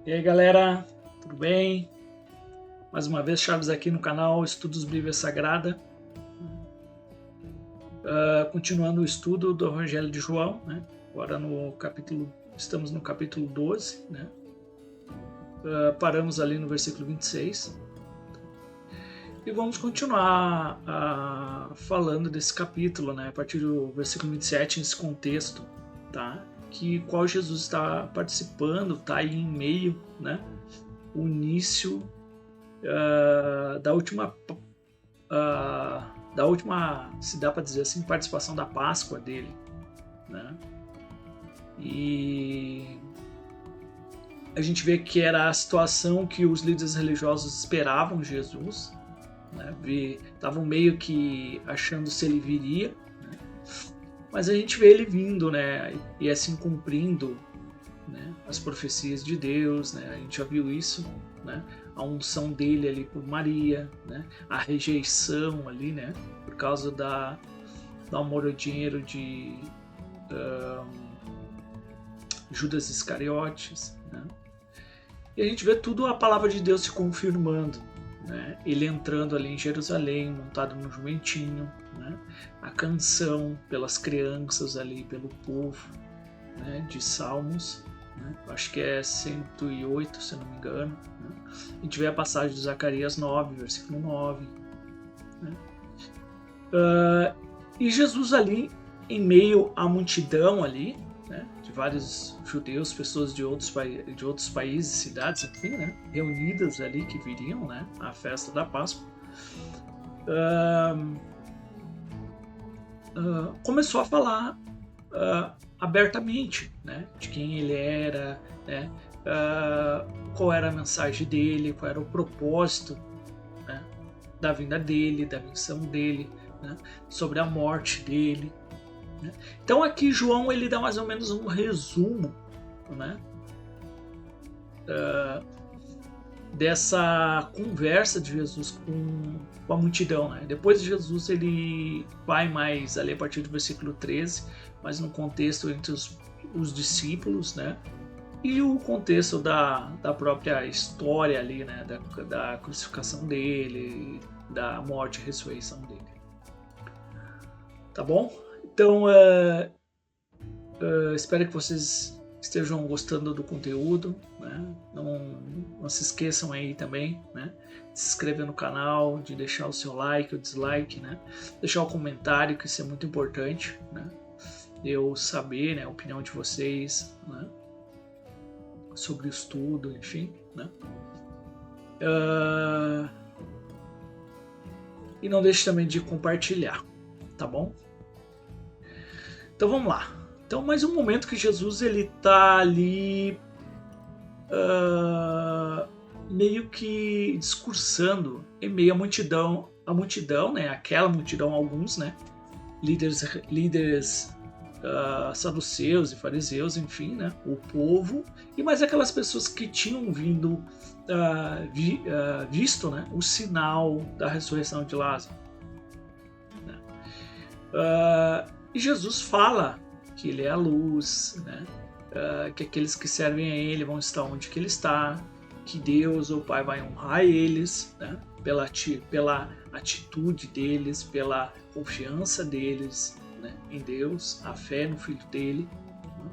E aí galera, tudo bem? Mais uma vez Chaves aqui no canal Estudos Bíblia Sagrada. Continuando o estudo do Evangelho de João, né? Agora estamos no capítulo 12, né? Paramos ali no versículo 26. E vamos continuar falando desse capítulo, né? A partir do versículo 27, nesse contexto, tá? Qual Jesus está participando, está aí em meio, né? O início da última, se dá para dizer assim, participação da Páscoa dele, né? E a gente vê que era a situação que os líderes religiosos esperavam Jesus, né? Estavam meio que achando se ele viria, né? Mas a gente vê ele vindo, né? E assim cumprindo, né? As profecias de Deus, né? A gente já viu isso, né? A unção dele ali por Maria, né? A rejeição ali, né? Por causa do amor ao dinheiro de Judas Iscariotes, né? E a gente vê tudo a palavra de Deus se confirmando, né? Ele entrando ali em Jerusalém, montado no jumentinho, né? A canção pelas crianças ali, pelo povo, né? De Salmos, né? Acho que é 108, se não me engano, né? A gente vê a passagem de Zacarias 9, versículo 9, né? E Jesus ali, em meio à multidão ali, né? De vários judeus, pessoas de outros países, cidades, enfim, né? Reunidas ali que viriam, né? À festa da Páscoa, começou a falar abertamente, né? De quem ele era, né? Qual era a mensagem dele, qual era o propósito, né? Da vinda dele, da missão dele, né? Sobre a morte dele, né? Então aqui João ele dá mais ou menos um resumo, né? Dessa conversa de Jesus com a multidão, né? Depois de Jesus ele vai mais ali a partir do versículo 13, mas no contexto entre os discípulos, né? E o contexto da própria história ali, né? Da crucificação dele, da morte e ressurreição dele. Tá bom? Então, espero que vocês estejam gostando do conteúdo, né? Não se esqueçam aí também, né? De se inscrever no canal, de deixar o seu like ou dislike, né? Deixar o comentário, que isso é muito importante, né? Eu saber, né, a opinião de vocês, né? Sobre o estudo, enfim, né? E não deixe também de compartilhar, tá bom? Então vamos lá. Então, mais um momento que Jesus ele tá ali meio que discursando em meio à multidão, né? Aquela multidão, alguns, né? Líderes saduceus e fariseus, enfim, né? O povo e mais aquelas pessoas que tinham visto, né? O sinal da ressurreição de Lázaro, né? E Jesus fala que ele é a luz, né? Que aqueles que servem a ele vão estar onde que ele está, que Deus, o Pai, vai honrar eles, né? Pela atitude deles, pela confiança deles, né? Em Deus, a fé no Filho dele, né?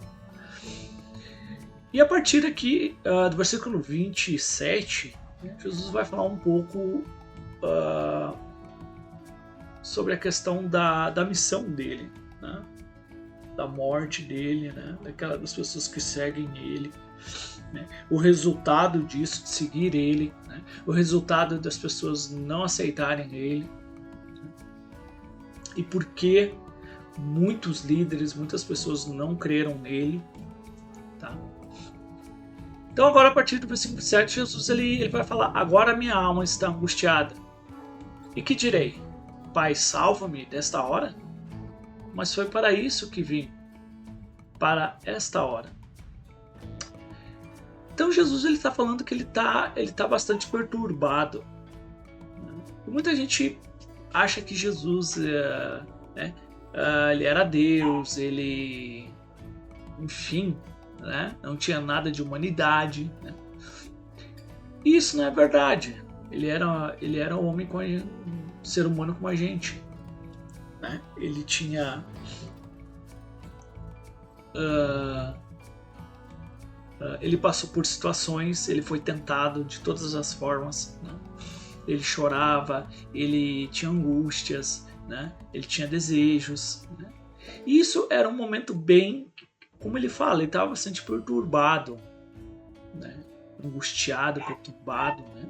E a partir aqui do versículo 27, né? Jesus vai falar um pouco sobre a questão da missão dele, né? Da morte dele, né? Das pessoas que seguem ele, né? O resultado disso, de seguir ele, né? O resultado das pessoas não aceitarem ele, né? E por que muitos líderes, muitas pessoas não creram nele, tá? Então agora a partir do versículo 7, Jesus ele vai falar: agora minha alma está angustiada, e que direi? Pai, salva-me desta hora? Mas foi para isso que vim, para esta hora. Então Jesus ele está falando que ele tá bastante perturbado, né? E muita gente acha que Jesus ele era Deus, ele, enfim, né? Não tinha nada de humanidade, né? E isso não é verdade. Ele era um homem, um ser humano como a gente, né? Ele tinha ele passou por situações, ele foi tentado de todas as formas, né? Ele chorava, ele tinha angústias, né? Ele tinha desejos, né? E isso era um momento bem, como ele fala, ele estava bastante perturbado, né? Angustiado, perturbado, né?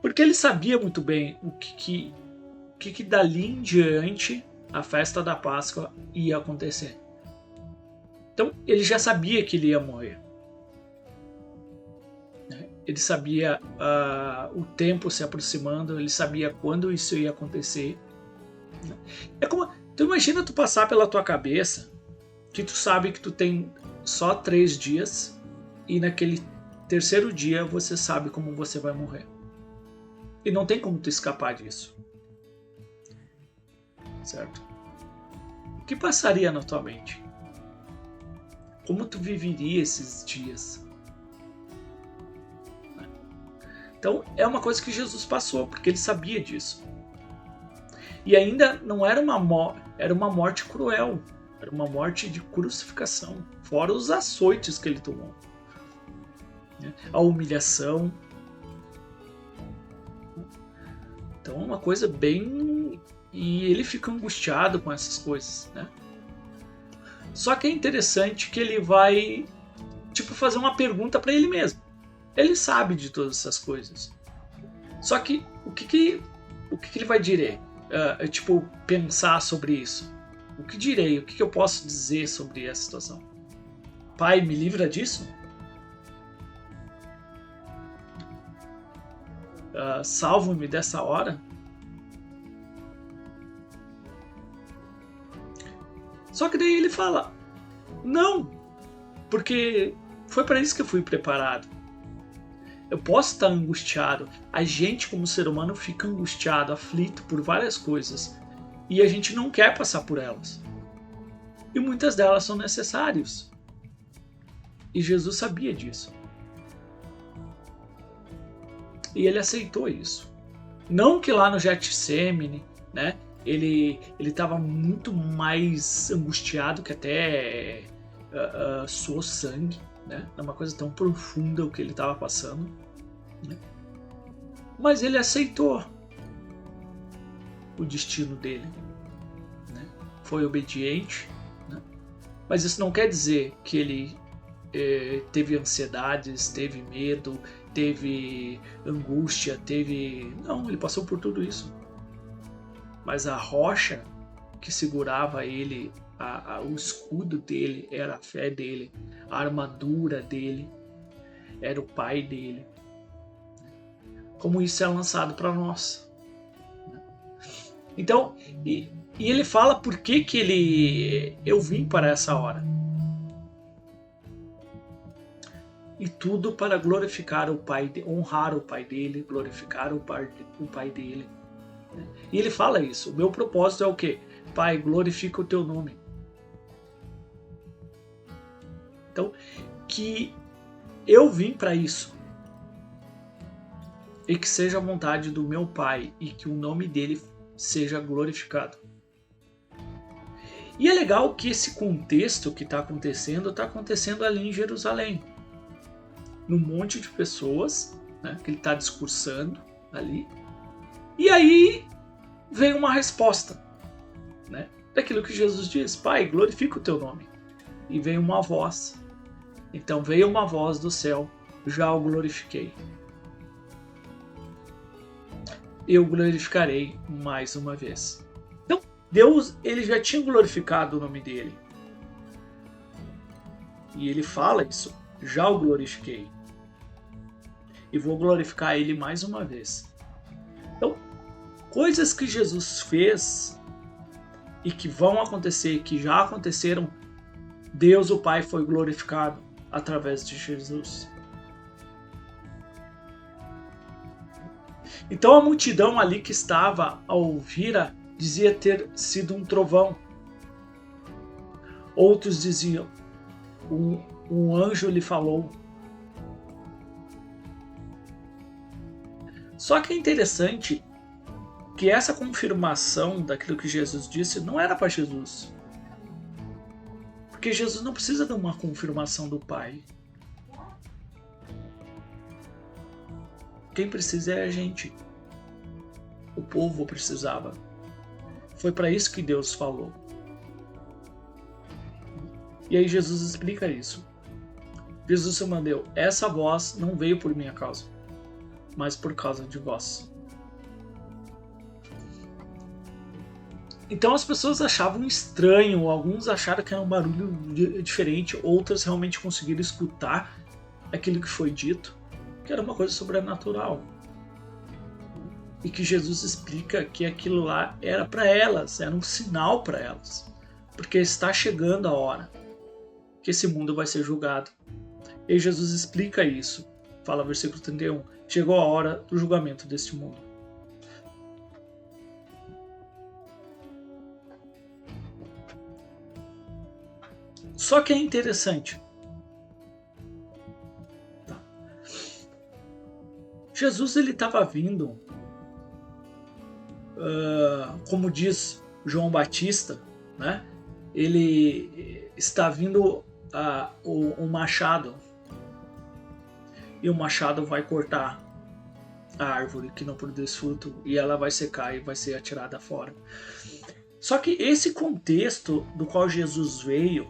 Porque ele sabia muito bem o que dali em diante a festa da Páscoa ia acontecer. Então ele já sabia que ele ia morrer. Ele sabia o tempo se aproximando, ele sabia quando isso ia acontecer. É como, tu imagina tu passar pela tua cabeça que tu sabe que tu tem só 3 dias e naquele terceiro dia você sabe como você vai morrer. E não tem como tu escapar disso. Certo? O que passaria na tua mente? Como tu viveria esses dias? Então é uma coisa que Jesus passou, porque ele sabia disso. E ainda não era uma morte, era uma morte cruel, era uma morte de crucificação, fora os açoites que ele tomou, a humilhação. Então é uma coisa bem... E ele fica angustiado com essas coisas, né? Só que é interessante que ele vai fazer uma pergunta para ele mesmo. Ele sabe de todas essas coisas. Só que o que ele vai dizer? Pensar sobre isso. O que direi? O que eu posso dizer sobre essa situação? Pai, me livra disso? Salva-me dessa hora? Só que daí ele fala, não, porque foi para isso que eu fui preparado. Eu posso estar angustiado. A gente, como ser humano, fica angustiado, aflito por várias coisas. E a gente não quer passar por elas. E muitas delas são necessárias. E Jesus sabia disso. E ele aceitou isso. Não que lá no Getsemane, né, ele estava muito mais angustiado, que até suou sangue. Né? É uma coisa tão profunda o que ele estava passando, né? Mas ele aceitou o destino dele, né? Foi obediente, né? Mas isso não quer dizer que ele teve ansiedades, teve medo, teve angústia, não, ele passou por tudo isso, mas a rocha que segurava ele, o escudo dele era a fé dele, a armadura dele era o Pai dele. Como isso é lançado para nós. Então, e ele fala por que eu vim para essa hora. E tudo para glorificar o Pai, honrar o Pai dele, glorificar o Pai dele. E ele fala isso. O meu propósito é o quê? Pai, glorifica o teu nome. Então, que eu vim para isso. E que seja a vontade do meu Pai e que o nome dele seja glorificado. E é legal que esse contexto que está acontecendo ali em Jerusalém. Num monte de pessoas, né, que ele está discursando ali. E aí vem uma resposta, né, daquilo que Jesus diz: Pai, glorifica o teu nome. E vem uma voz. Então veio uma voz do céu: já o glorifiquei. Eu glorificarei mais uma vez. Então Deus, ele já tinha glorificado o nome dele. E ele fala isso: já o glorifiquei. E vou glorificar ele mais uma vez. Então, coisas que Jesus fez e que vão acontecer, que já aconteceram, Deus o Pai foi glorificado através de Jesus. Então a multidão ali que estava a ouvir dizia ter sido um trovão. Outros diziam: um anjo lhe falou. Só que é interessante que essa confirmação daquilo que Jesus disse não era para Jesus. Porque Jesus não precisa de uma confirmação do Pai. Quem precisa é a gente. O povo precisava. Foi para isso que Deus falou. E aí Jesus explica isso. Jesus se mandou: essa voz não veio por minha causa, mas por causa de vós. Então as pessoas achavam estranho, alguns acharam que era um barulho diferente, outras realmente conseguiram escutar aquilo que foi dito, que era uma coisa sobrenatural. E que Jesus explica que aquilo lá era para elas, era um sinal para elas, porque está chegando a hora que esse mundo vai ser julgado. E Jesus explica isso, fala versículo 31, chegou a hora do julgamento deste mundo. Só que é interessante. Jesus ele estava vindo, como diz João Batista, né? Ele está vindo o machado, e o machado vai cortar a árvore que não produz fruto e ela vai secar e vai ser atirada fora. Só que esse contexto do qual Jesus veio,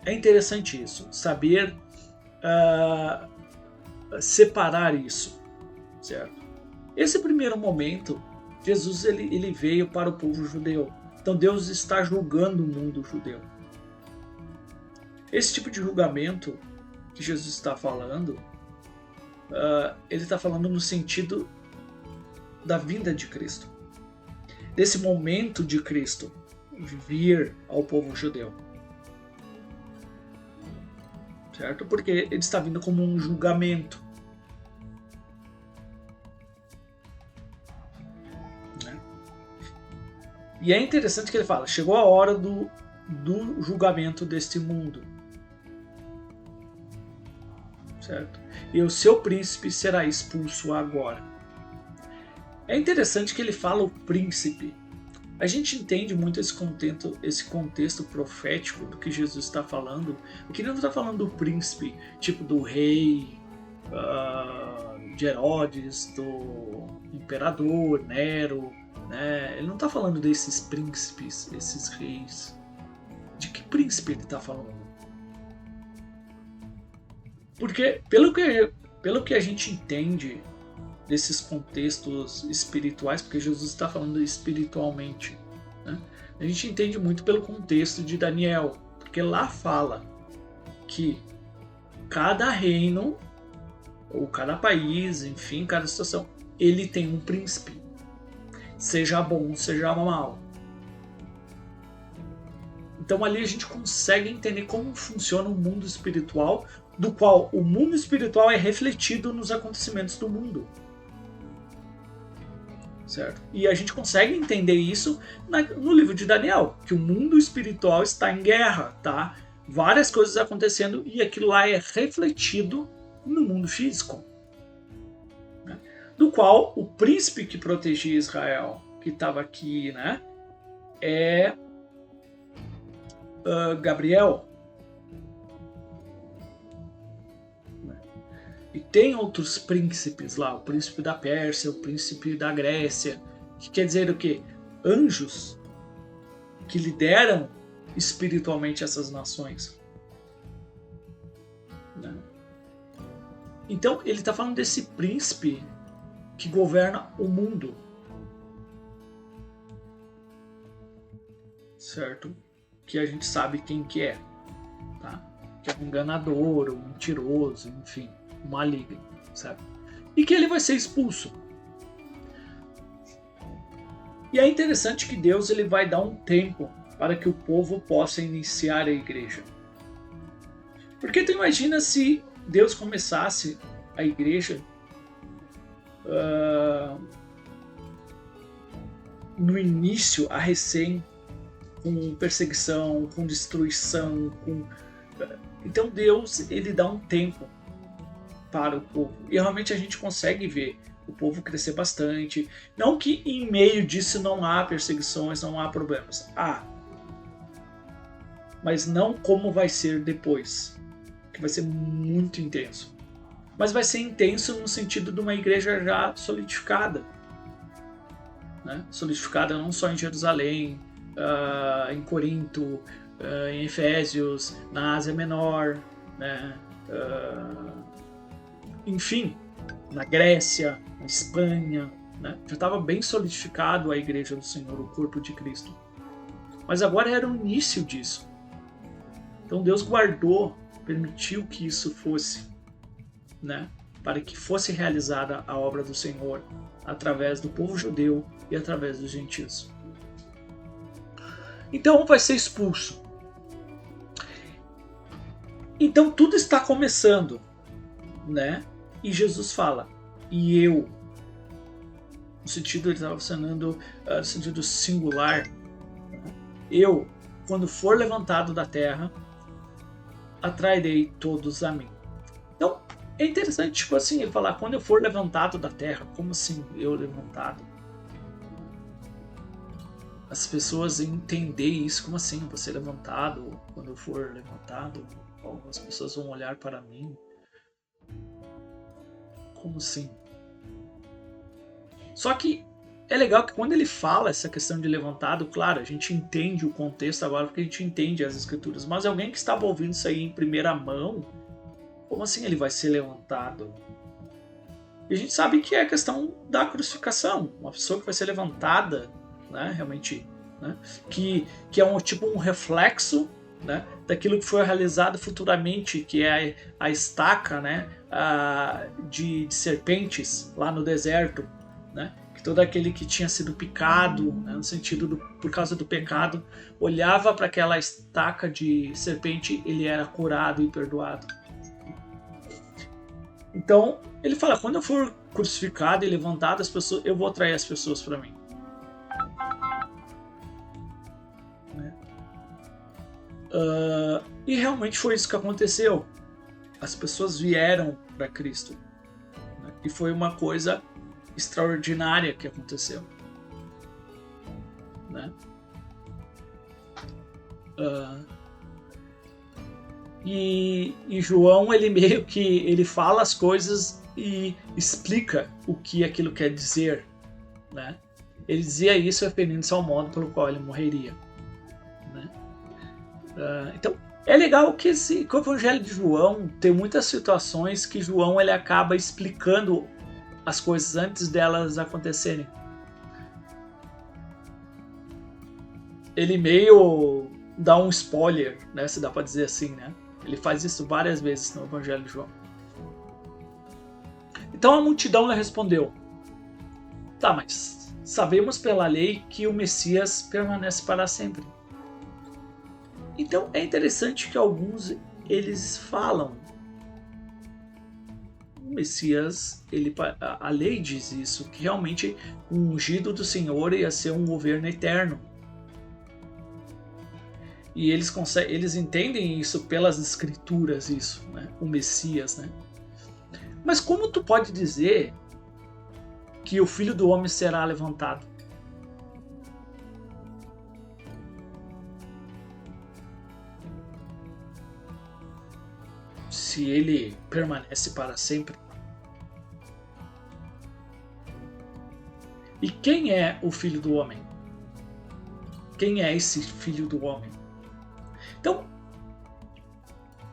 é interessante isso, saber separar isso, certo? Esse primeiro momento, Jesus ele veio para o povo judeu. Então Deus está julgando o mundo judeu. Esse tipo de julgamento que Jesus está falando, ele está falando no sentido da vinda de Cristo. Desse momento de Cristo vir ao povo judeu. Certo? Porque ele está vindo como um julgamento. Né? E é interessante que ele fala, chegou a hora do julgamento deste mundo. Certo? E o seu príncipe será expulso agora. É interessante que ele fala o príncipe. A gente entende muito esse contexto profético do que Jesus está falando. Porque ele não está falando do príncipe, tipo do rei, de Herodes, do imperador, Nero. Né? Ele não está falando desses príncipes, esses reis. De que príncipe ele está falando? Porque, pelo que a gente entende desses contextos espirituais, porque Jesus está falando espiritualmente, né? A gente entende muito pelo contexto de Daniel, porque lá fala que cada reino, ou cada país, enfim, cada situação, ele tem um príncipe, seja bom, seja mal. Então ali a gente consegue entender como funciona o mundo espiritual, do qual o mundo espiritual é refletido nos acontecimentos do mundo. Certo? E a gente consegue entender isso no livro de Daniel, que o mundo espiritual está em guerra, tá? Várias coisas acontecendo e aquilo lá é refletido no mundo físico. Né? Do qual o príncipe que protegia Israel, que estava aqui, né, é Gabriel. E tem outros príncipes lá, o príncipe da Pérsia, o príncipe da Grécia, que quer dizer o quê? Anjos que lideram espiritualmente essas nações. Né? Então ele está falando desse príncipe que governa o mundo. Certo? Que a gente sabe quem que é. Tá? Que é um enganador, um mentiroso, enfim. Maligno, sabe? E que ele vai ser expulso. E é interessante que Deus ele vai dar um tempo para que o povo possa iniciar a igreja. Porque tu imagina se Deus começasse a igreja no início, a recém, com perseguição, com destruição, então Deus ele dá um tempo para o povo. E realmente a gente consegue ver o povo crescer bastante. Não que em meio disso não há perseguições, não há problemas. Mas não como vai ser depois, que vai ser muito intenso. Mas vai ser intenso no sentido de uma igreja já solidificada, né? Solidificada não só em Jerusalém, em Corinto, em Efésios, na Ásia Menor, né? Enfim, na Grécia, na Espanha, né? Já estava bem solidificado a igreja do Senhor, o corpo de Cristo. Mas agora era o início disso. Então Deus guardou, permitiu que isso fosse, né? Para que fosse realizada a obra do Senhor através do povo judeu e através dos gentios. Então vai ser expulso. Então tudo está começando, né? E Jesus fala, e eu, no sentido, ele estava funcionando no sentido singular, eu, quando for levantado da terra, atrairei todos a mim. Então, é interessante, tipo assim, ele falar, quando eu for levantado da terra, como assim eu levantado? As pessoas entender isso, como assim, eu vou ser levantado, quando eu for levantado, as pessoas vão olhar para mim. Como assim? Só que é legal que quando ele fala essa questão de levantado, claro, a gente entende o contexto agora porque a gente entende as escrituras, mas alguém que estava ouvindo isso aí em primeira mão, como assim ele vai ser levantado? E a gente sabe que é a questão da crucificação, uma pessoa que vai ser levantada, né, realmente, né, que é um reflexo, né, daquilo que foi realizado futuramente, que é a estaca, né, de serpentes lá no deserto, né, que todo aquele que tinha sido picado, né, no sentido por causa do pecado, olhava para aquela estaca de serpente, ele era curado e perdoado. Então ele fala, quando eu for crucificado e levantado, as pessoas, eu vou atrair as pessoas para mim. E realmente foi isso que aconteceu. As pessoas vieram para Cristo, né? E foi uma coisa extraordinária que aconteceu, né? E João, ele meio que ele fala as coisas e explica o que aquilo quer dizer, né? Ele dizia isso referindo-se ao modo pelo qual ele morreria, né? Então é legal que o Evangelho de João tem muitas situações que João ele acaba explicando as coisas antes delas acontecerem. Ele meio dá um spoiler, né, se dá para dizer assim, né? Ele faz isso várias vezes no Evangelho de João. Então a multidão lhe respondeu: tá, mas sabemos pela lei que o Messias permanece para sempre. Então é interessante que alguns eles falam, o Messias, a lei diz isso, que realmente o ungido do Senhor ia ser um governo eterno. E eles entendem isso pelas escrituras, isso, né? O Messias, né? Mas como tu pode dizer que o Filho do Homem será levantado? Se ele permanece para sempre. E quem é o Filho do Homem? Quem é esse Filho do Homem? Então,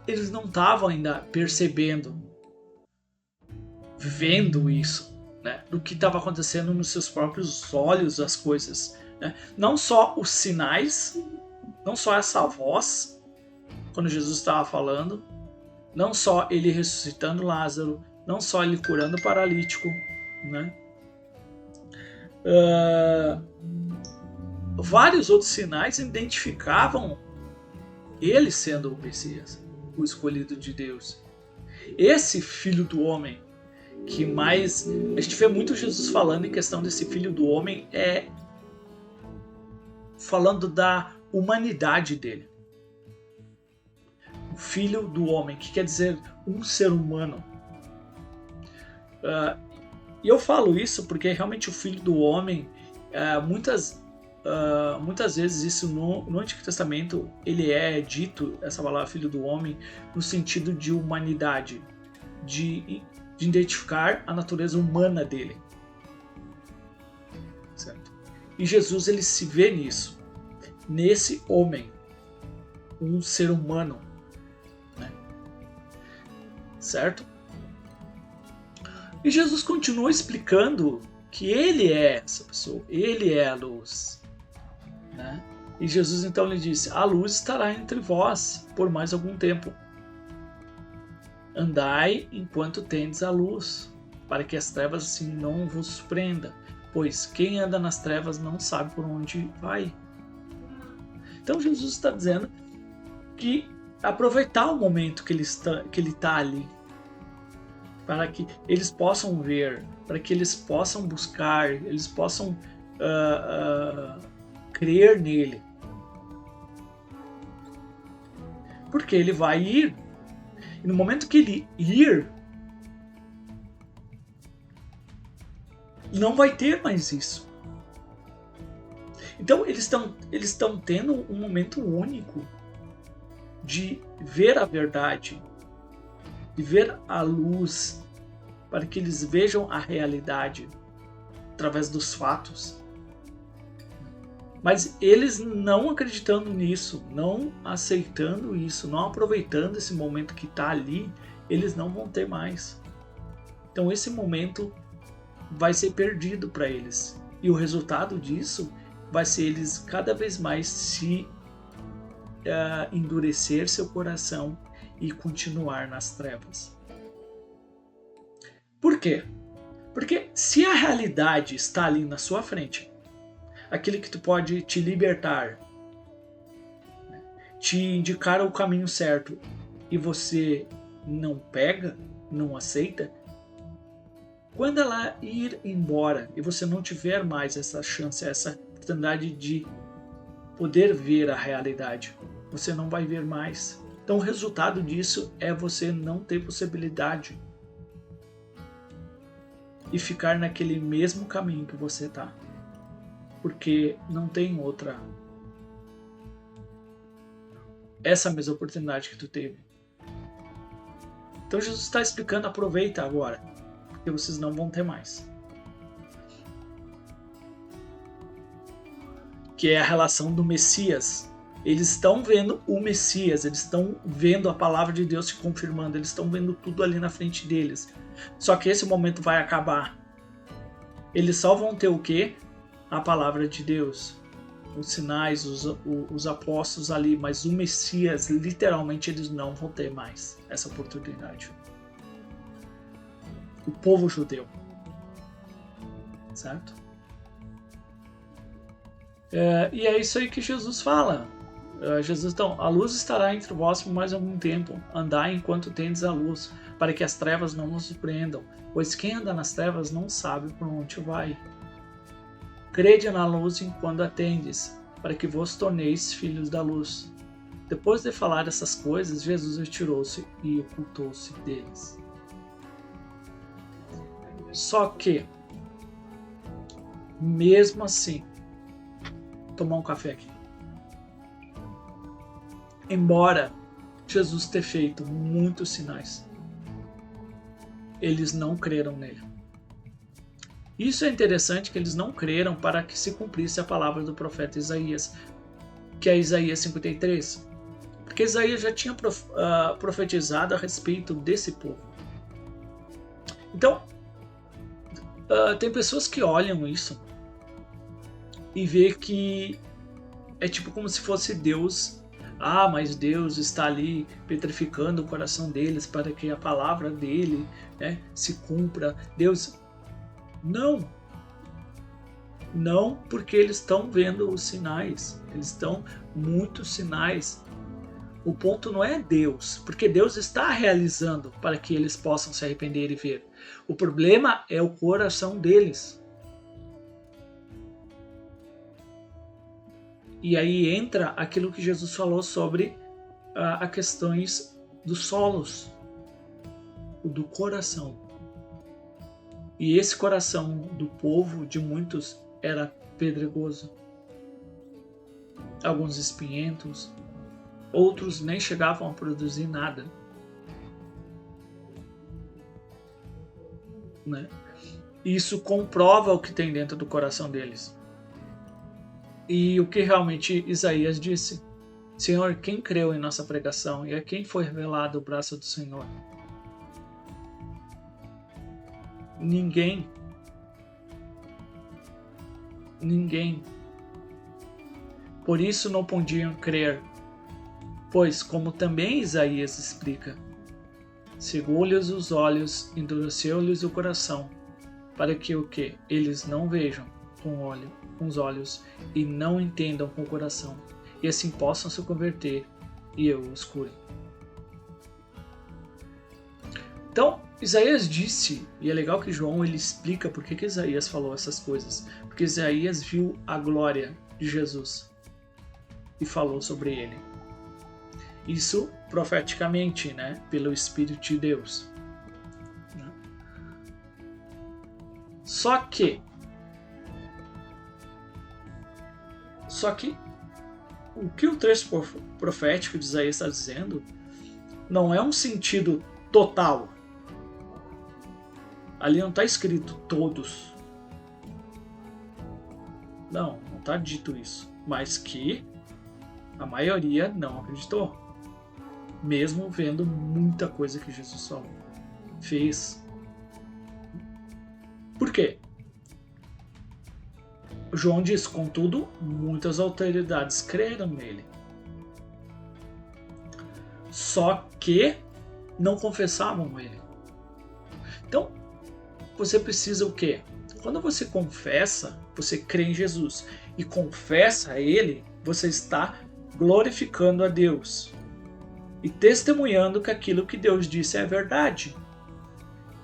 eles não estavam ainda percebendo, vendo isso, né? Do que estava acontecendo nos seus próprios olhos, as coisas, né? Não só os sinais, não só essa voz, quando Jesus estava falando, não só ele ressuscitando Lázaro, não só ele curando o paralítico, né? Vários outros sinais identificavam ele sendo o Messias, o escolhido de Deus. Esse Filho do Homem, que mais... A gente vê muito Jesus falando em questão desse Filho do Homem, falando da humanidade dele. O Filho do Homem, que quer dizer um ser humano. E eu falo isso porque realmente o Filho do Homem, muitas vezes isso no Antigo Testamento, ele é dito, essa palavra Filho do Homem, no sentido de humanidade, de identificar a natureza humana dele. Certo? E Jesus, ele se vê nisso, nesse homem, um ser humano, né? Certo? E Jesus continua explicando que ele é essa pessoa, ele é a luz, né? E Jesus então lhe disse: a luz estará entre vós por mais algum tempo. Andai enquanto tendes a luz, para que as trevas assim não vos prenda, pois quem anda nas trevas não sabe por onde vai. Então Jesus está dizendo que aproveitar o momento que ele está ali, para que eles possam ver, para que eles possam buscar, eles possam crer nele. Porque ele vai ir, e no momento que ele ir, não vai ter mais isso. Então eles estão tendo um momento único de ver a verdade, de ver a luz, para que eles vejam a realidade através dos fatos. Mas eles não acreditando nisso, não aceitando isso, não aproveitando esse momento que está ali, eles não vão ter mais. Então esse momento vai ser perdido para eles. E o resultado disso vai ser eles cada vez mais se endurecer seu coração e continuar nas trevas. Por quê? Porque se a realidade está ali na sua frente, aquele que tu pode te libertar, te indicar o caminho certo, e você não pega, não aceita, quando ela ir embora e você não tiver mais essa chance, essa oportunidade de poder ver a realidade, você não vai ver mais. Então o resultado disso é você não ter possibilidade e ficar naquele mesmo caminho que você está. Porque não tem outra. Essa mesma oportunidade que tu teve. Então Jesus está explicando, aproveita agora, porque vocês não vão ter mais. Que é a relação do Messias. Eles estão vendo o Messias, eles estão vendo a palavra de Deus se confirmando, eles estão vendo tudo ali na frente deles. Só que esse momento vai acabar. Eles só vão ter o quê? A palavra de Deus, os sinais, os apóstolos ali, mas o Messias, literalmente, eles não vão ter mais essa oportunidade. O povo judeu. Certo? E é isso aí que Jesus fala. Jesus, então, a luz estará entre vós por mais algum tempo. Andai enquanto tendes a luz, para que as trevas não nos surpreendam. Pois quem anda nas trevas não sabe por onde vai. Crede na luz enquanto a tendes, para que vos torneis filhos da luz. Depois de falar essas coisas, Jesus retirou-se e ocultou-se deles. Só que, mesmo assim, tomar um café aqui. Embora Jesus tenha feito muitos sinais, eles não creram nele. Isso é interessante, que eles não creram para que se cumprisse a palavra do profeta Isaías, que é Isaías 53. Porque Isaías já tinha profetizado a respeito desse povo. Então, tem pessoas que olham isso e vê que é tipo como se fosse Deus. Mas Deus está ali petrificando o coração deles para que a palavra dele, né, se cumpra. Deus... Não, porque eles estão vendo os sinais. Eles estão muitos sinais. O ponto não é Deus, porque Deus está realizando para que eles possam se arrepender e ver. O problema é o coração deles. E aí entra aquilo que Jesus falou sobre as questões dos solos, do coração. E esse coração do povo, de muitos, era pedregoso. Alguns espinhentos, outros nem chegavam a produzir nada. Né? Isso comprova o que tem dentro do coração deles. E o que realmente Isaías disse: Senhor, quem creu em nossa pregação e a quem foi revelado o braço do Senhor? Ninguém. Ninguém. Por isso não podiam crer, pois, como também Isaías explica, cegou-lhes os olhos, endureceu-lhes o coração, para que o que? Eles não vejam com os olhos e não entendam com o coração, e assim possam se converter e eu os cure. Então, Isaías disse, e é legal que João ele explica por que Isaías falou essas coisas, porque Isaías viu a glória de Jesus e falou sobre ele. Isso profeticamente, né, pelo Espírito de Deus. Só que o que o trecho profético de Isaías está dizendo não é um sentido total. Ali não está escrito todos. Não está dito isso. Mas que a maioria não acreditou. Mesmo vendo muita coisa que Jesus falou, fez. Por quê? João diz, contudo, muitas autoridades creram nele. Só que não confessavam ele. Então, você precisa o quê? Quando você confessa, você crê em Jesus e confessa a ele, você está glorificando a Deus e testemunhando que aquilo que Deus disse é verdade.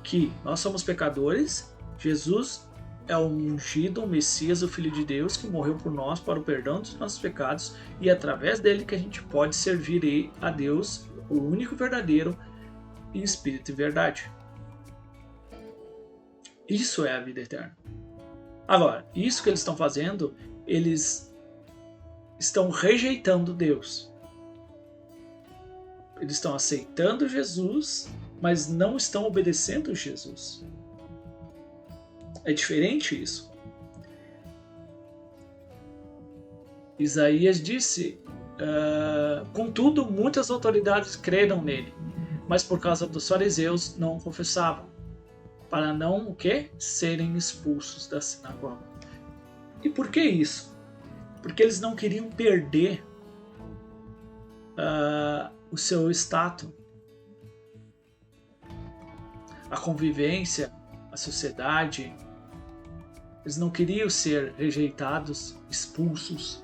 Que nós somos pecadores, Jesus é o ungido, o Messias, o Filho de Deus, que morreu por nós para o perdão dos nossos pecados, e é através dele que a gente pode servir a Deus, o único verdadeiro, em espírito e verdade. Isso é a vida eterna. Agora, isso que eles estão fazendo, eles estão rejeitando Deus. Eles estão aceitando Jesus, mas não estão obedecendo Jesus. É diferente isso. Isaías disse, contudo, muitas autoridades creram nele, mas por causa dos fariseus não o confessavam, para não o quê? Serem expulsos da sinagoga. E por que isso? Porque eles não queriam perder o seu status, a convivência, a sociedade. Eles não queriam ser rejeitados, expulsos,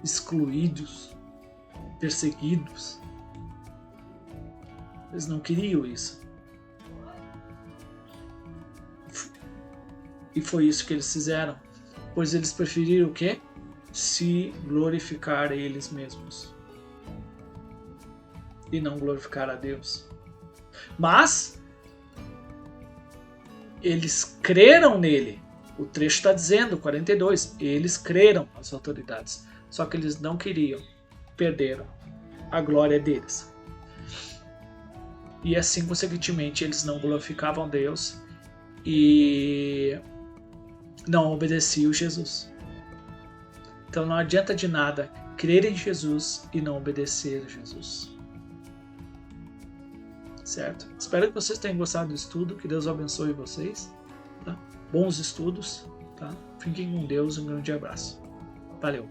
excluídos, perseguidos. Eles não queriam isso. E foi isso que eles fizeram. Pois eles preferiram o quê? Se glorificar a eles mesmos. E não glorificar a Deus. Mas eles creram nele. O trecho está dizendo, 42, eles creram as autoridades. Só que eles não queriam perder a glória deles. E assim, consequentemente, eles não glorificavam Deus e não obedeciam Jesus. Então não adianta de nada crer em Jesus e não obedecer a Jesus. Certo? Espero que vocês tenham gostado do estudo, que Deus abençoe vocês. Tá? Bons estudos, tá? Fiquem com Deus, um grande abraço. Valeu!